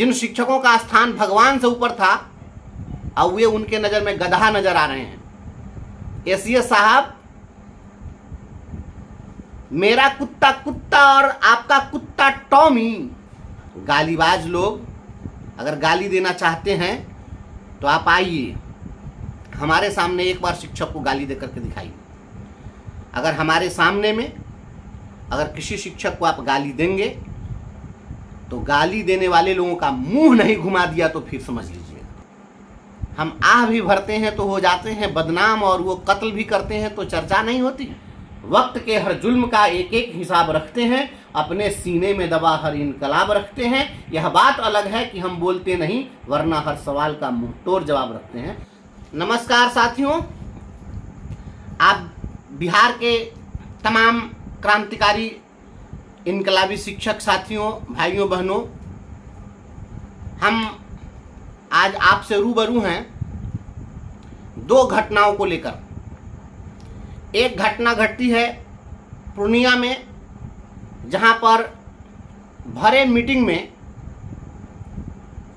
जिन शिक्षकों का स्थान भगवान से ऊपर था, अब वे उनके नज़र में गधा नजर आ रहे हैं। एसीएस साहब, मेरा कुत्ता कुत्ता और आपका कुत्ता टॉमी। गालीबाज लोग अगर गाली देना चाहते हैं तो आप आइए, हमारे सामने एक बार शिक्षक को गाली दे करके दिखाइए। अगर हमारे सामने में अगर किसी शिक्षक को आप गाली देंगे तो गाली देने वाले लोगों का मुंह नहीं घुमा दिया तो फिर समझ लीजिए, हम आह भी भरते हैं तो हो जाते हैं बदनाम, और वो कत्ल भी करते हैं तो चर्चा नहीं होती। वक्त के हर जुल्म का एक एक हिसाब रखते हैं, अपने सीने में दबा हर इनकलाब रखते हैं। यह बात अलग है कि हम बोलते नहीं, वरना हर सवाल का मुंह तोड़ जवाब रखते हैं। नमस्कार साथियों, आप बिहार के तमाम क्रांतिकारी इनकलाबी शिक्षक साथियों, भाइयों बहनों, हम आज आपसे रूबरू हैं दो घटनाओं को लेकर। एक घटना घटती है पूर्णिया में, जहां पर भरे मीटिंग में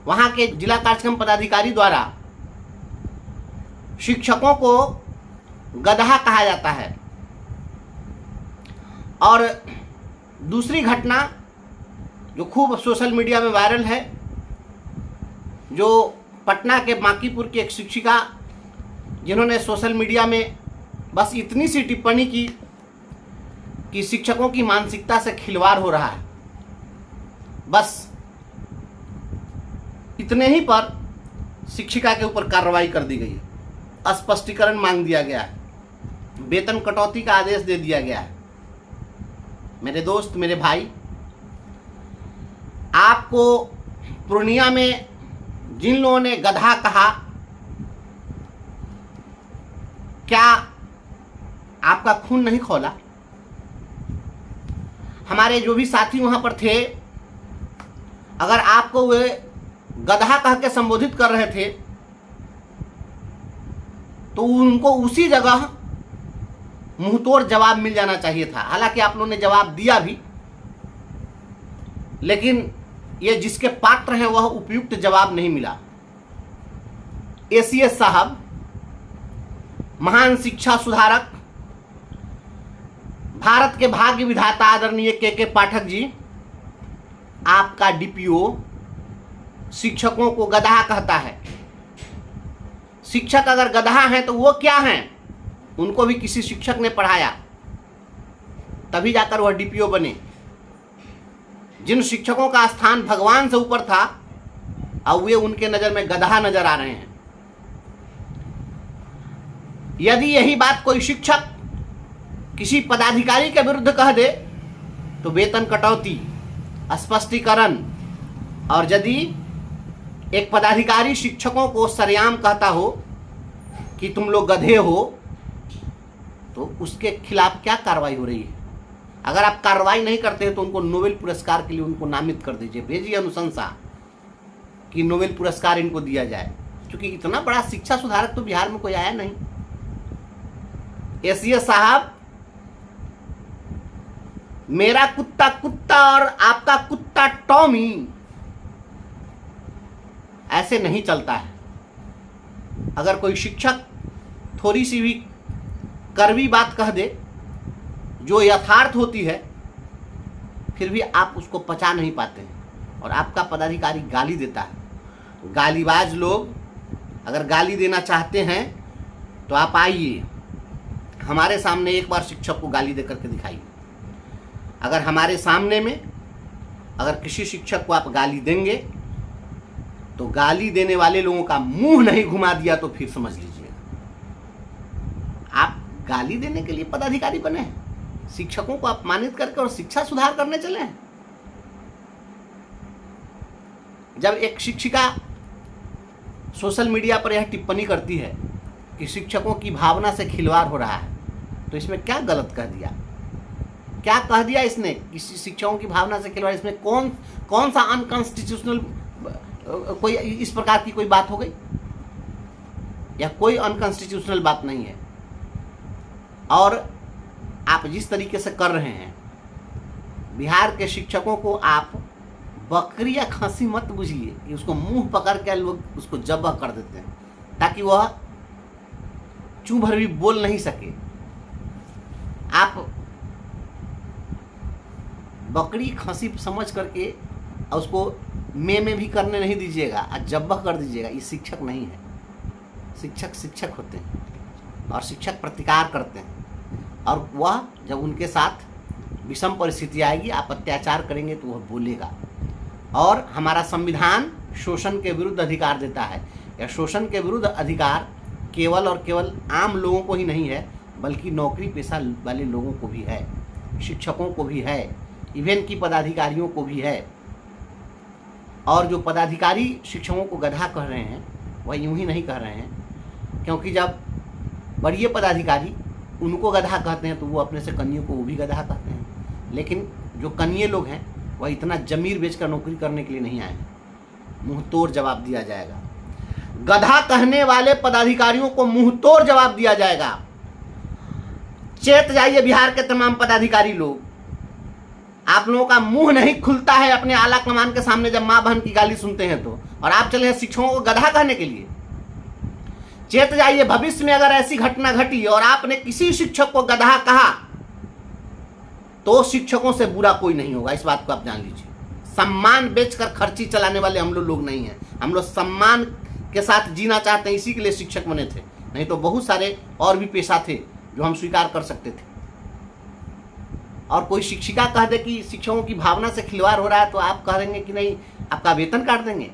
वहां के जिला कार्यक्रम पदाधिकारी द्वारा शिक्षकों को गधा कहा जाता है। और दूसरी घटना जो खूब सोशल मीडिया में वायरल है, जो पटना के बांकीपुर की एक शिक्षिका, जिन्होंने सोशल मीडिया में बस इतनी सी टिप्पणी की कि शिक्षकों की मानसिकता से खिलवाड़ हो रहा है, बस इतने ही पर शिक्षिका के ऊपर कार्रवाई कर दी गई है, स्पष्टीकरण मांग दिया गया है, वेतन कटौती का आदेश दे दिया गया है। मेरे दोस्त, मेरे भाई, आपको पूर्णिया में जिन लोगों ने गधा कहा, क्या आपका खून नहीं खौला? हमारे जो भी साथी वहां पर थे, अगर आपको वे गधा कह के संबोधित कर रहे थे तो उनको उसी जगह मुंहतोड़ जवाब मिल जाना चाहिए था। हालांकि आप लोगों ने जवाब दिया भी, लेकिन ये जिसके पात्र हैं वह उपयुक्त जवाब नहीं मिला। एसीएस साहब, महान शिक्षा सुधारक, भारत के भाग्य विधाता आदरणीय के पाठक जी, आपका डीपीओ शिक्षकों को गधा कहता है। शिक्षक अगर गधा हैं तो वो क्या हैं? उनको भी किसी शिक्षक ने पढ़ाया, तभी जाकर वह डीपीओ बने। जिन शिक्षकों का स्थान भगवान से ऊपर था, अब वे उनके नजर में गधा नजर आ रहे हैं। यदि यही बात कोई शिक्षक किसी पदाधिकारी के विरुद्ध कह दे तो वेतन कटौती, स्पष्टीकरण, और यदि एक पदाधिकारी शिक्षकों को सरेआम कहता हो कि तुम लोग गधे हो, तो उसके खिलाफ क्या कार्रवाई हो रही है? अगर आप कार्रवाई नहीं करते हैं तो उनको नोबेल पुरस्कार के लिए उनको नामित कर दीजिए, भेजिए अनुशंसा कि नोबेल पुरस्कार इनको दिया जाए, क्योंकि इतना बड़ा शिक्षा सुधारक तो बिहार में कोई आया नहीं। एसीएस साहब, मेरा कुत्ता कुत्ता और आपका कुत्ता टॉमी, ऐसे नहीं चलता है। अगर कोई शिक्षक थोड़ी सी भी कड़वी बात कह दे जो यथार्थ होती है, फिर भी आप उसको पचा नहीं पाते हैं और आपका पदाधिकारी गाली देता है। गालीबाज लोग अगर गाली देना चाहते हैं तो आप आइए, हमारे सामने एक बार शिक्षक को गाली दे करके दिखाइए। अगर हमारे सामने में अगर किसी शिक्षक को आप गाली देंगे तो गाली देने वाले लोगों का मुंह नहीं घुमा दिया तो फिर समझ लीजिए, आप गाली देने के लिए पदाधिकारी बने हैं, शिक्षकों को अपमानित करके और शिक्षा सुधार करने चले हैं। जब एक शिक्षिका सोशल मीडिया पर यह टिप्पणी करती है कि शिक्षकों की भावना से खिलवाड़ हो रहा है, तो इसमें क्या गलत कह दिया? क्या कह दिया इसने? किसी शिक्षकों की भावना से खिलवाड़, इसमें कौन सा अनकॉन्स्टिट्यूशनल कोई इस प्रकार की कोई बात हो गई? या कोई अनकॉन्स्टिट्यूशनल बात नहीं है। और आप जिस तरीके से कर रहे हैं, बिहार के शिक्षकों को आप बकरी या खसी मत बुझिए कि उसको मुंह पकड़ के लोग उसको जब्बा कर देते हैं ताकि वह चू भर भी बोल नहीं सके। आप बकरी खसी समझ करके उसको में भी करने नहीं दीजिएगा और जब्बा कर दीजिएगा। ये शिक्षक नहीं है। शिक्षक शिक्षक होते हैं और शिक्षक प्रतिकार करते हैं, और वह जब उनके साथ विषम परिस्थिति आएगी, आप अत्याचार करेंगे तो वह बोलेगा। और हमारा संविधान शोषण के विरुद्ध अधिकार देता है। यह शोषण के विरुद्ध अधिकार केवल और केवल आम लोगों को ही नहीं है, बल्कि नौकरी पेशा वाले लोगों को भी है, शिक्षकों को भी है, इवेन की पदाधिकारियों को भी है। और जो पदाधिकारी शिक्षकों को गधा कह रहे हैं वह यूं ही नहीं कह रहे हैं, क्योंकि जब बड़े पदाधिकारी उनको गधा कहते हैं तो वो अपने से कन्यों को वो भी गधा कहते हैं। लेकिन जो कन्ये लोग हैं वह इतना जमीर बेचकर नौकरी करने के लिए नहीं आए हैं। मुंह तोड़ जवाब दिया जाएगा। गधा कहने वाले पदाधिकारियों को मुंह तोड़ जवाब दिया जाएगा। चेत जाइए बिहार के तमाम पदाधिकारी लोग, आप लोगों का मुंह नहीं खुलता है अपने आला कमान के सामने जब मां बहन की गाली सुनते हैं तो, और आप चले हैं शिक्षकों को गधा कहने के लिए। चेत जाइए, भविष्य में अगर ऐसी घटना घटी और आपने किसी शिक्षक को गधा कहा तो शिक्षकों से बुरा कोई नहीं होगा, इस बात को आप जान लीजिए। सम्मान बेचकर खर्ची चलाने वाले हम लोग नहीं हैं। हम लोग सम्मान के साथ जीना चाहते हैं, इसी के लिए शिक्षक बने थे। नहीं तो बहुत सारे और भी पेशा थे जो हम स्वीकार कर सकते थे। और कोई शिक्षिका कह दे कि शिक्षकों की भावना से खिलवाड़ हो रहा है तो आप कह देंगे कि नहीं, आपका वेतन काट देंगे।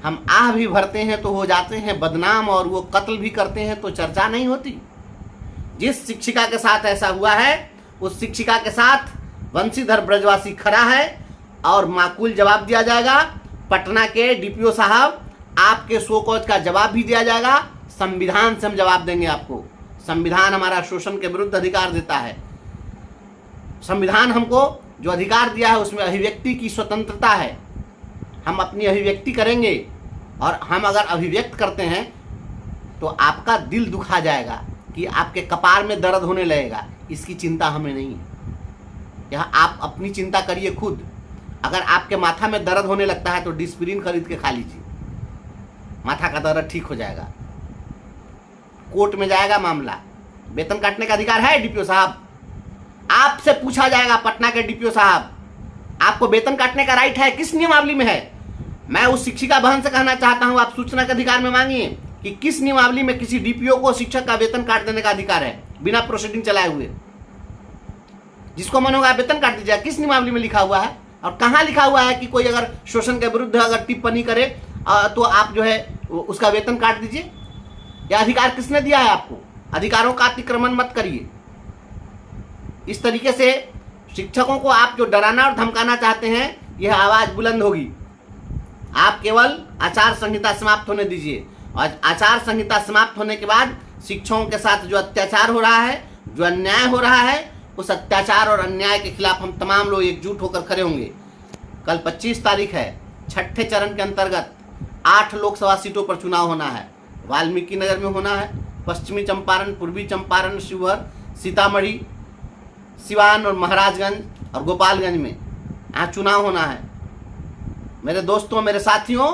हम आह भी भरते हैं तो हो जाते हैं बदनाम, और वो कत्ल भी करते हैं तो चर्चा नहीं होती। जिस शिक्षिका के साथ ऐसा हुआ है उस शिक्षिका के साथ वंशीधर ब्रजवासी खड़ा है और माकूल जवाब दिया जाएगा। पटना के डीपीओ साहब, आपके शो कॉज का जवाब भी दिया जाएगा। संविधान से हम जवाब देंगे आपको। संविधान हमारा शोषण के विरुद्ध अधिकार देता है। संविधान हमको जो अधिकार दिया है उसमें अभिव्यक्ति की स्वतंत्रता है। हम अपनी अभिव्यक्ति करेंगे, और हम अगर अभिव्यक्त करते हैं तो आपका दिल दुखा जाएगा कि आपके कपार में दर्द होने लगेगा। इसकी चिंता हमें नहीं है। यह आप अपनी चिंता करिए खुद। अगर आपके माथा में दर्द होने लगता है तो डिस्प्रिन खरीद के खा लीजिए, माथा का दर्द ठीक हो जाएगा। कोर्ट में जाएगा मामला। वेतन काटने का अधिकार है डीपीओ साहब? आपसे पूछा जाएगा, पटना के डीपीओ साहब, आपको वेतन काटने का राइट है? किस नियमावली में है? मैं उस शिक्षिका बहन से कहना चाहता हूं, आप सूचना के अधिकार में मांगिए कि किस नियमावली में किसी डीपीओ को शिक्षक का वेतन काट देने का अधिकार है बिना प्रोसीडिंग चलाए हुए। जिसको मन होगा वेतन काट दीजिए। किस नियमावली में लिखा हुआ है और कहां लिखा हुआ है कि कोई अगर शोषण के विरुद्ध अगर टिप्पणी करे तो आप जो है उसका वेतन काट दीजिए? यह अधिकार किसने दिया है आपको? अधिकारों का अतिक्रमण मत करिए। इस तरीके से शिक्षकों को आप जो डराना और धमकाना चाहते हैं, यह आवाज बुलंद होगी। आप केवल आचार संहिता समाप्त होने दीजिए, और आचार संहिता समाप्त होने के बाद शिक्षकों के साथ जो अत्याचार हो रहा है, जो अन्याय हो रहा है, उस अत्याचार और अन्याय के खिलाफ हम तमाम लोग एकजुट होकर खड़े होंगे। कल 25 तारीख है। छठे चरण के अंतर्गत 8 लोकसभा सीटों पर चुनाव होना है। वाल्मीकि नगर में होना है, पश्चिमी चंपारण, पूर्वी चंपारण, शिवहर, सीतामढ़ी, सिवान और महाराजगंज और गोपालगंज में यहाँ चुनाव होना है। मेरे दोस्तों, मेरे साथियों,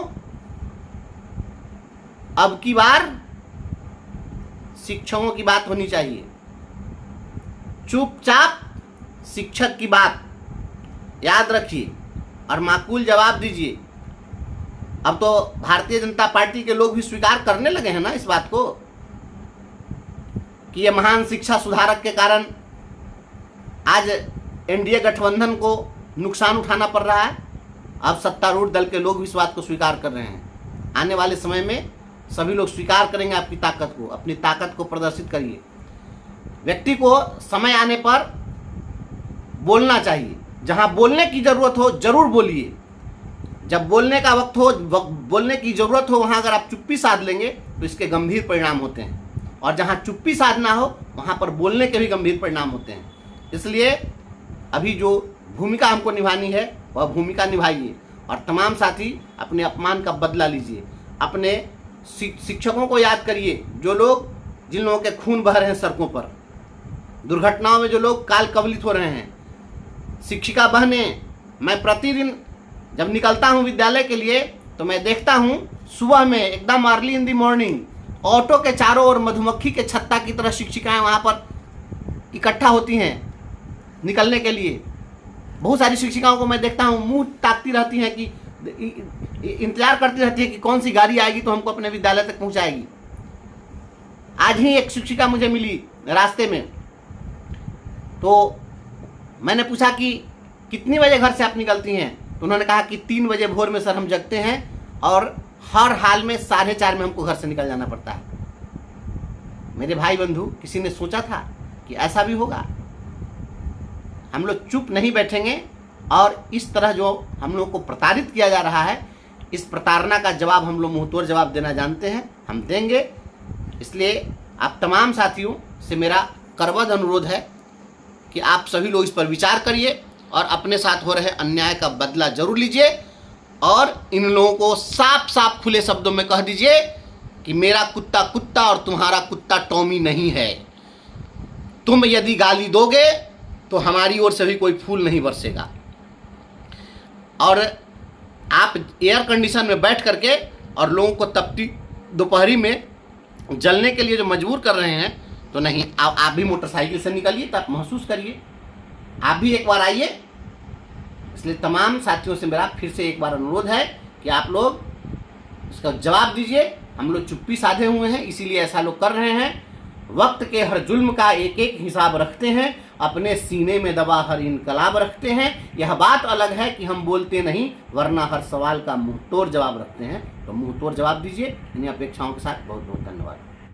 अब की बार शिक्षकों की बात होनी चाहिए। चुपचाप शिक्षक की बात याद रखिए और माकूल जवाब दीजिए। अब तो भारतीय जनता पार्टी के लोग भी स्वीकार करने लगे हैं ना इस बात को कि ये महान शिक्षा सुधारक के कारण आज एनडीए गठबंधन को नुकसान उठाना पड़ रहा है। अब सत्तारूढ़ दल के लोग भी इस बात को स्वीकार कर रहे हैं। आने वाले समय में सभी लोग स्वीकार करेंगे आपकी ताकत को। अपनी ताकत को प्रदर्शित करिए। व्यक्ति को समय आने पर बोलना चाहिए। जहां बोलने की जरूरत हो जरूर बोलिए। जब बोलने का वक्त हो, बोलने की जरूरत हो, वहां अगर आप चुप्पी साध लेंगे तो इसके गंभीर परिणाम होते हैं। और जहां चुप्पी साधना हो वहां पर बोलने के भी गंभीर परिणाम होते हैं। इसलिए अभी जो भूमिका हमको निभानी है वह भूमिका निभाइए, और तमाम साथी अपने अपमान का बदला लीजिए। अपने शिक्षकों को याद करिए, जो लोग, जिन लोगों के खून बह रहे हैं सड़कों पर, दुर्घटनाओं में जो लोग काल कवलित हो रहे हैं। शिक्षिका बहनें, मैं प्रतिदिन जब निकलता हूँ विद्यालय के लिए तो मैं देखता हूँ सुबह में एकदम early in the morning auto के चारों ओर मधुमक्खी के छत्ता की तरह शिक्षिकाएं वहाँ पर इकट्ठा होती हैं निकलने के लिए। बहुत सारी शिक्षिकाओं को मैं देखता हूँ मुंह ताकती रहती हैं कि इंतजार करती रहती है कि कौन सी गाड़ी आएगी तो हमको अपने विद्यालय तक पहुँचाएगी। आज ही एक शिक्षिका मुझे मिली रास्ते में, तो मैंने पूछा कि कितनी बजे घर से आप निकलती हैं, तो उन्होंने कहा कि 3 बजे भोर में सर हम जगते हैं और हर हाल में 4:30 में हमको घर से निकल जाना पड़ता है। मेरे भाई बंधु, किसी ने सोचा था कि ऐसा भी होगा? हम लोग चुप नहीं बैठेंगे और इस तरह जो हम लोग को प्रताड़ित किया जा रहा है, इस प्रताड़ना का जवाब हम लोग मुंहतोड़ जवाब देना जानते हैं, हम देंगे। इसलिए आप तमाम साथियों से मेरा करबद्ध अनुरोध है कि आप सभी लोग इस पर विचार करिए और अपने साथ हो रहे अन्याय का बदला जरूर लीजिए और इन लोगों को साफ साफ खुले शब्दों में कह दीजिए कि मेरा कुत्ता कुत्ता और तुम्हारा कुत्ता टॉमी नहीं है। तुम यदि गाली दोगे तो हमारी ओर से भी कोई फूल नहीं बरसेगा। और आप एयर कंडीशन में बैठ करके और लोगों को तपती दोपहरी में जलने के लिए जो मजबूर कर रहे हैं, तो नहीं, आप भी मोटरसाइकिल से निकलिए तो आप महसूस करिए, आप भी एक बार आइए। इसलिए तमाम साथियों से मेरा फिर से एक बार अनुरोध है कि आप लोग इसका जवाब दीजिए। हम लोग चुप्पी साधे हुए हैं, इसीलिए ऐसा लोग कर रहे हैं। वक्त के हर जुल्म का एक एक हिसाब रखते हैं, अपने सीने में दबा हर इनकलाब रखते हैं। यह बात अलग है कि हम बोलते नहीं, वरना हर सवाल का मुंहतोड़ जवाब रखते हैं। तो मुंहतोड़ जवाब दीजिए। इन्हीं अपेक्षाओं के साथ बहुत बहुत धन्यवाद।